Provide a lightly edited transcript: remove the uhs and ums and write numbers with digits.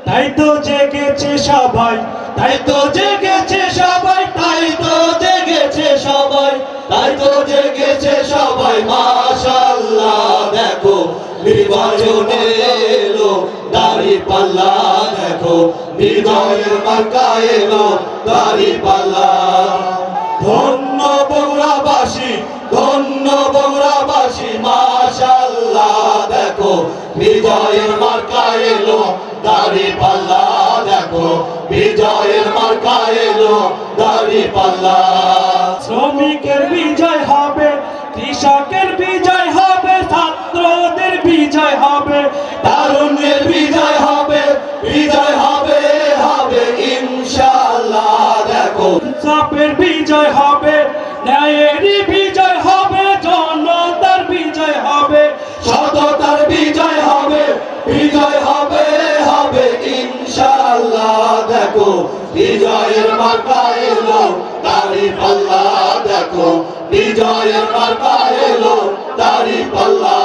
তাই তো জেগেছে সবাই, তাই তো জেগেছে সবাই, তাই তো জেগেছে সবাই, তাই তো জেগেছে সবাই। মাশাআল্লাহ দেখো নির্বাচনে এলো দাঁড়িপাল্লা, দেখো বিজয়ের মার্কা এলো দাঁড়িপাল্লা। ধন্য বগুড়াবাসী, ধন্য বগুড়াবাসী, মাশাআল্লাহ দেখো বিজয়ের মার্কা এলো দাঁড়িপাল্লা, দেখো বিজয়ের মার্কা এলো দাঁড়িপাল্লা। শ্রমিকের বিজয় হবে, কৃষকের বিজয় হবে, ছাত্রদের বিজয় হবে, তারুণ্যের বিজয় হবে, বিজয় হবে হবে ইনশাআল্লাহ। দেখো ইনসাফের বিজয় হবে, ন্যায়েরই বিজয় হবে, জনতার বিজয় হবে, সততার বিজয় হবে, বিজয় হবে হবে ইনশাআল্লাহ। দেখো বিজয়ের মার্কা এলো দাঁড়িপাল্লা, দেখো বিজয়ের মার্কা এলো দাঁড়িপাল্লা।